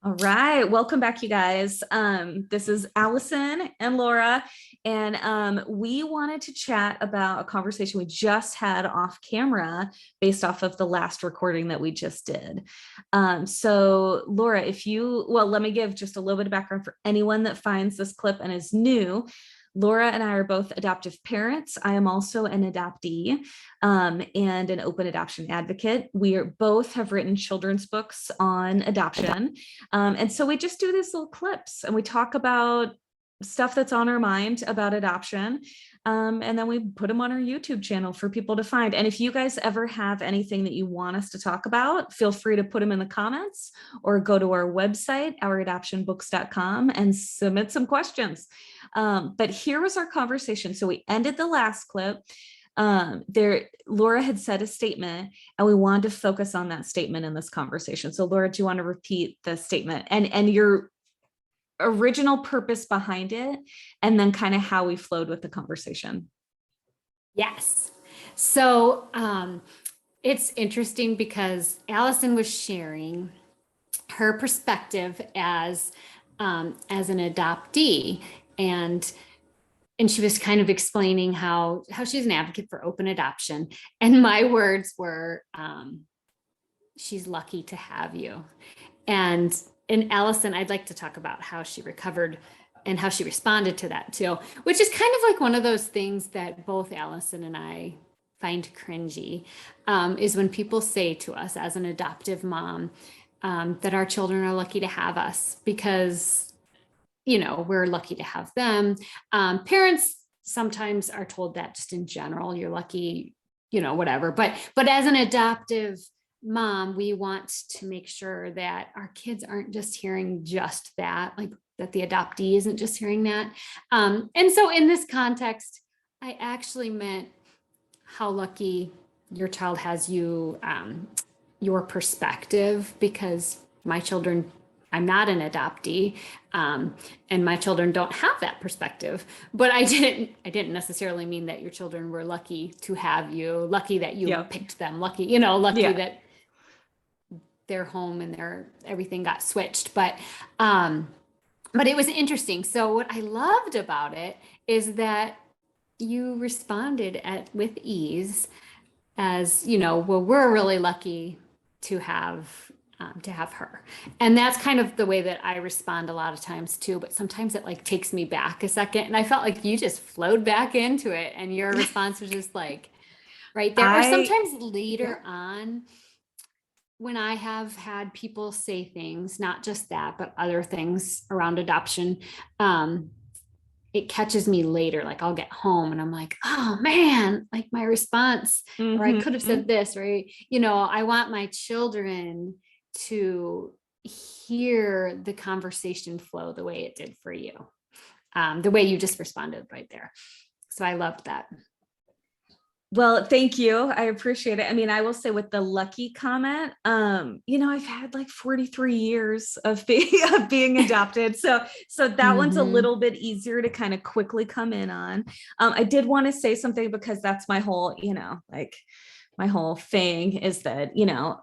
All right, welcome back, you guys. This is Allison and Laura, and we wanted to chat about a conversation we just had off camera based off of the last recording that we just did. So, Laura, let me give just a little bit of background for anyone that finds this clip and is new. Laura and I are both adoptive parents. I am also an adoptee and an open adoption advocate. We are both have written children's books on adoption. And so we just do these little clips and we talk about stuff that's on our mind about adoption. And then we put them on our YouTube channel for people to find. And if you guys ever have anything that you want us to talk about, feel free to put them in the comments or go to our website, ouradoptionbooks.com, and submit some questions. But here was our conversation. So we ended the last clip. Laura had said a statement and we wanted to focus on that statement in this conversation. So Laura, do you want to repeat the statement and your original purpose behind it, and then kind of how we flowed with the conversation? Yes. So it's interesting because Allison was sharing her perspective as an adoptee, and she was kind of explaining how she's an advocate for open adoption. And my words were, she's lucky to have you. And Allison, I'd like to talk about how she recovered and how she responded to that too, which is kind of like one of those things that both Allison and I find cringy, is when people say to us as an adoptive mom, that our children are lucky to have us because we're lucky to have them. Parents sometimes are told that just in general, you're lucky, whatever. But as an adoptive mom, we want to make sure that our kids aren't just hearing just that, like that the adoptee isn't just hearing that. And so in this context, I actually meant how lucky your child has you, your perspective, because my children, I'm not an adoptee, and my children don't have that perspective. But I didn't necessarily mean that your children were lucky to have you, lucky that you picked them, lucky that their home and everything got switched. But it was interesting. So what I loved about it is that you responded with ease, as well, we're really lucky to have her. And that's kind of the way that I respond a lot of times too, but sometimes it like takes me back a second, and I felt like you just flowed back into it and your response was just like right there. Or sometimes later on, when I have had people say things, not just that, but other things around adoption, it catches me later. Like I'll get home and I'm like, oh man, like my response, or I could have said this, right? I want my children to hear the conversation flow the way it did for you, the way you just responded right there. So I loved that. Well, thank you. I appreciate it. I mean, I will say with the lucky comment, I've had like 43 years of being adopted. So that one's a little bit easier to kind of quickly come in on. I did want to say something because that's my whole, my whole thing is that,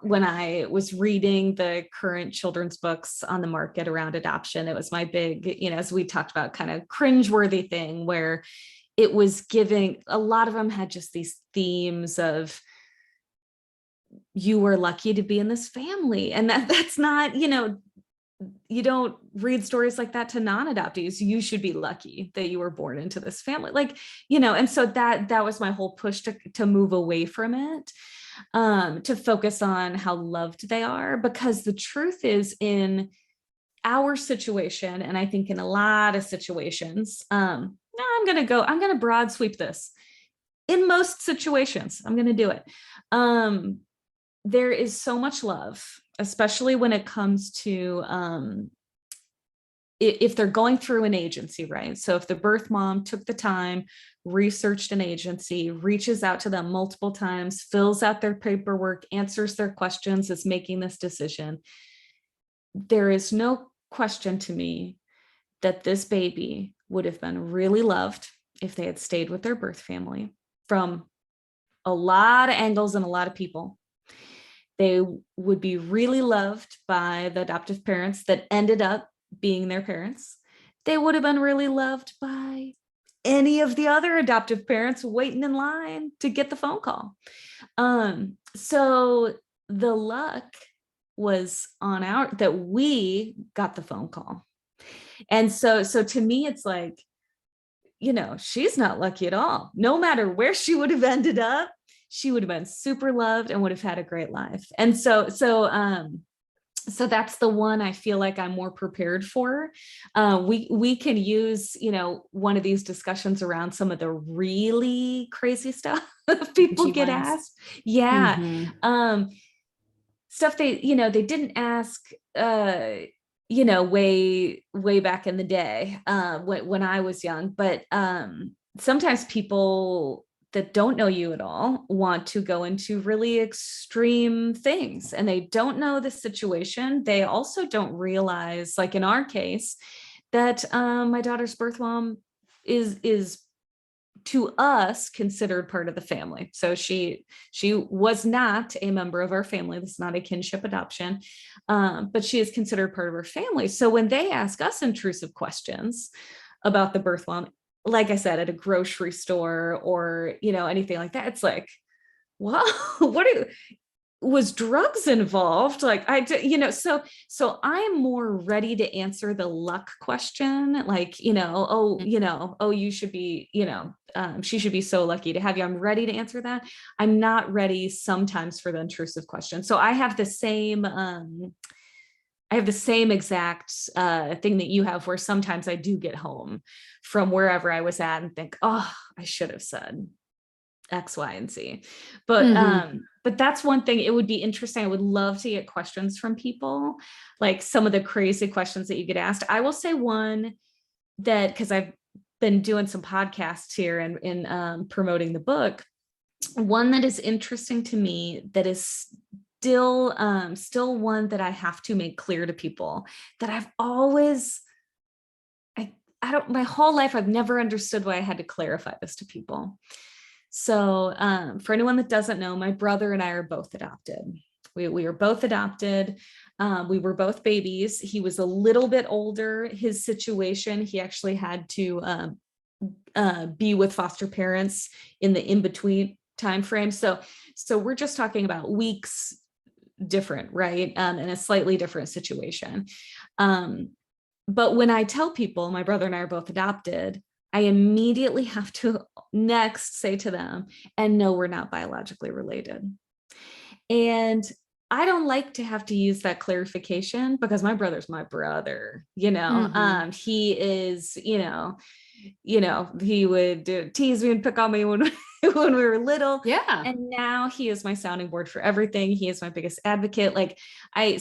when I was reading the current children's books on the market around adoption, it was my big, as we talked about, kind of cringeworthy thing where it was giving, a lot of them had just these themes of, you were lucky to be in this family. And that's not, you don't read stories like that to non-adoptees. You should be lucky that you were born into this family. And so that was my whole push to move away from it, to focus on how loved they are, because the truth is, in our situation, and I think in a lot of situations, I'm going to broad sweep this. In most situations, I'm going to do it. There is so much love, especially when it comes to if they're going through an agency, right? So if the birth mom took the time, researched an agency, reaches out to them multiple times, fills out their paperwork, answers their questions, is making this decision, there is no question to me that this baby would have been really loved if they had stayed with their birth family, from a lot of angles and a lot of people. They would be really loved by the adoptive parents that ended up being their parents. They would have been really loved by any of the other adoptive parents waiting in line to get the phone call. So the luck was on our, that we got the phone call. And so to me, it's like, she's not lucky at all. No matter where she would have ended up, she would have been super loved and would have had a great life. And so that's the one I feel like I'm more prepared for. We can use, one of these discussions around some of the really crazy stuff people get asked. Yeah. Mm-hmm. Stuff they didn't ask, way back in the day, when I was young, but sometimes people that don't know you at all want to go into really extreme things, and they don't know the situation. They also don't realize, like in our case, that my daughter's birth mom is to us considered part of the family. So she was not a member of our family. This is not a kinship adoption, but she is considered part of our family. So when they ask us intrusive questions about the birth mom, like I said, at a grocery store or anything like that, it's like, wow, was drugs involved? Like so I'm more ready to answer the luck question, like, you should be, she should be so lucky to have you. I'm ready to answer that. I'm not ready sometimes for the intrusive question. So I have the same exact thing that you have, where sometimes I do get home from wherever I was at and think, oh, I should have said X, Y, and Z. But that's one thing. It would be interesting. I would love to get questions from people, like some of the crazy questions that you get asked. I will say one that, because I've been doing some podcasts here and in promoting the book, one that is interesting to me, that is still one that I have to make clear to people, that I've always, I don't, my whole life, I've never understood why I had to clarify this to people. So for anyone that doesn't know, my brother and I are both adopted. We are both adopted. We were both babies. He was a little bit older. His situation, he actually had to be with foster parents in the in-between time frame. So we're just talking about weeks different, right? In a slightly different situation. But when I tell people my brother and I are both adopted, I immediately have to next say to them, and no, we're not biologically related. And I don't like to have to use that clarification, because my brother's my brother, Mm-hmm. he is, he would tease me and pick on me when when we were little. Yeah. And now he is my sounding board for everything. He is my biggest advocate. Like I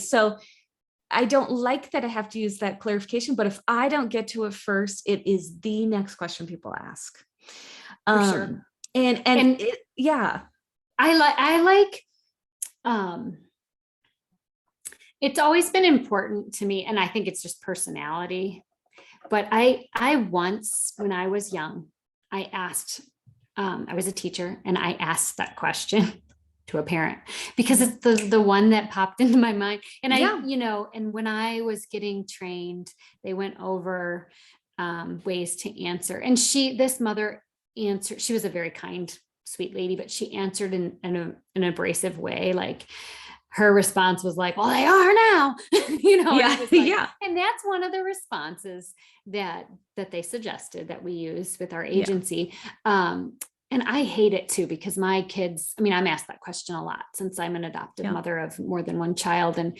don't like that I have to use that clarification, but if I don't get to it first, it is the next question people ask. For sure. And it, yeah. I like, it's always been important to me, and I think it's just personality. But I once, when I was young, I asked, I was a teacher, and I asked that question to a parent, because it's the one that popped into my mind. And and when I was getting trained, they went over ways to answer. And this mother answered, she was a very kind, sweet lady, but she answered in an abrasive way. Like, her response was like, well, they are now, Yeah. Like, Yeah. and that's one of the responses that they suggested that we use with our agency. And I hate it too, because my kids, I mean, I'm asked that question a lot since I'm an adoptive mother of more than one child. And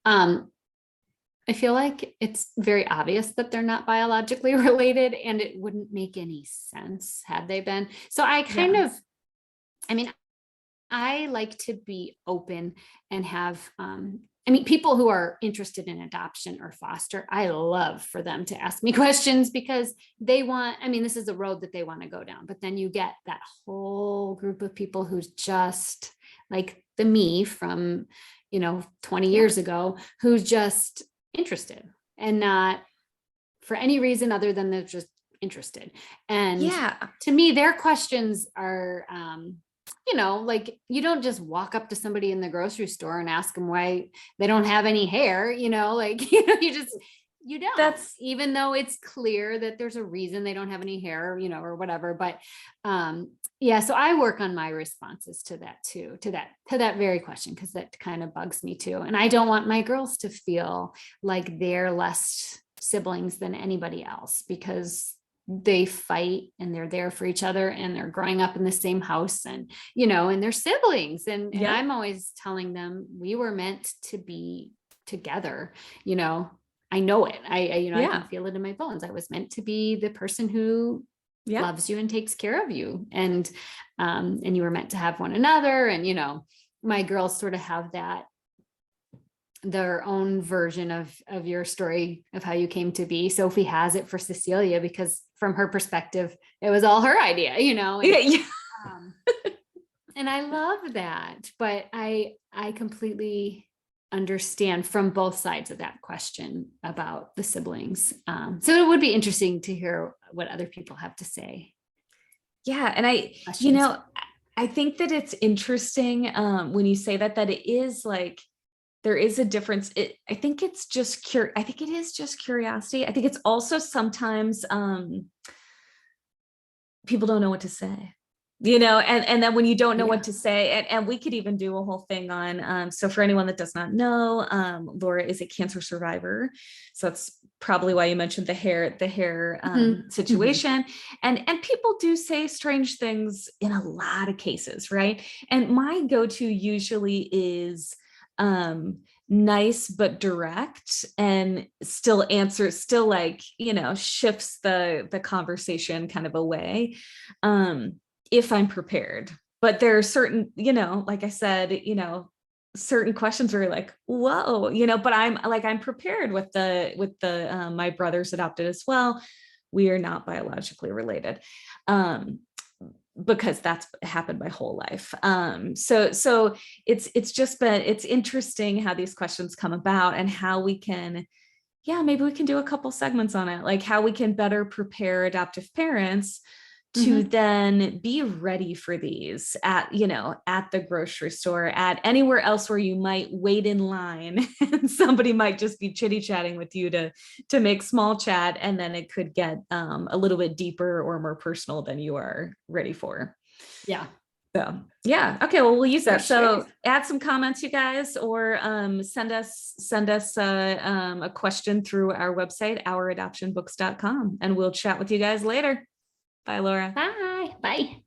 I feel like it's very obvious that they're not biologically related, and it wouldn't make any sense had they been. So I kind of, I mean, I like to be open and have, people who are interested in adoption or foster, I love for them to ask me questions, because they want, this is a road that they want to go down. But then you get that whole group of people who's just like the me from, 20 years ago, who's just interested and not for any reason other than they're just interested. And to me, their questions are, you know, like you don't just walk up to somebody in the grocery store and ask them why they don't have any hair, you know, like, you know, you don't, even though it's clear that there's a reason they don't have any hair, you know, or whatever. But yeah, so I work on my responses to that too, to that very question, because that kind of bugs me too. And I don't want my girls to feel like they're less siblings than anybody else, because they fight and they're there for each other and they're growing up in the same house, and, you know, and they're siblings. And I'm always telling them we were meant to be together, you know. I know it. You know, I can feel it in my bones. I was meant to be the person who loves you and takes care of you. And you were meant to have one another. And, you know, my girls sort of have that, their own version of your story of how you came to be. Sophie has it for Cecilia, because from her perspective, it was all her idea, you know. And, and I love that, but I completely understand from both sides of that question about the siblings. So it would be interesting to hear what other people have to say. Yeah. And you know, I think that it's interesting when you say that it is like, there is a difference. I think it's just I think it is just curiosity. I think it's also sometimes people don't know what to say, you know, and then when you don't know what to say, and we could even do a whole thing on, so for anyone that does not know, Laura is a cancer survivor. So that's probably why you mentioned the hair situation. And people do say strange things in a lot of cases, right? And my go-to usually is nice but direct, and still like, you know, shifts the conversation kind of away, if I'm prepared. But there are certain, you know, like I said, you know, certain questions where you're like, whoa, you know, but I'm prepared with the my brother's adopted as well. We are not biologically related. Because that's happened my whole life. So it's interesting how these questions come about, and how we can, maybe we can do a couple segments on it, like how we can better prepare adoptive parents to then be ready for these at the grocery store, at anywhere else where you might wait in line and somebody might just be chitty chatting with you to make small chat. And then it could get a little bit deeper or more personal than you are ready for. Yeah. So yeah. Okay. Well, we'll use that. So add some comments, you guys, or send us a question through our website, ouradoptionbooks.com, and we'll chat with you guys later. Bye, Laura. Bye. Bye.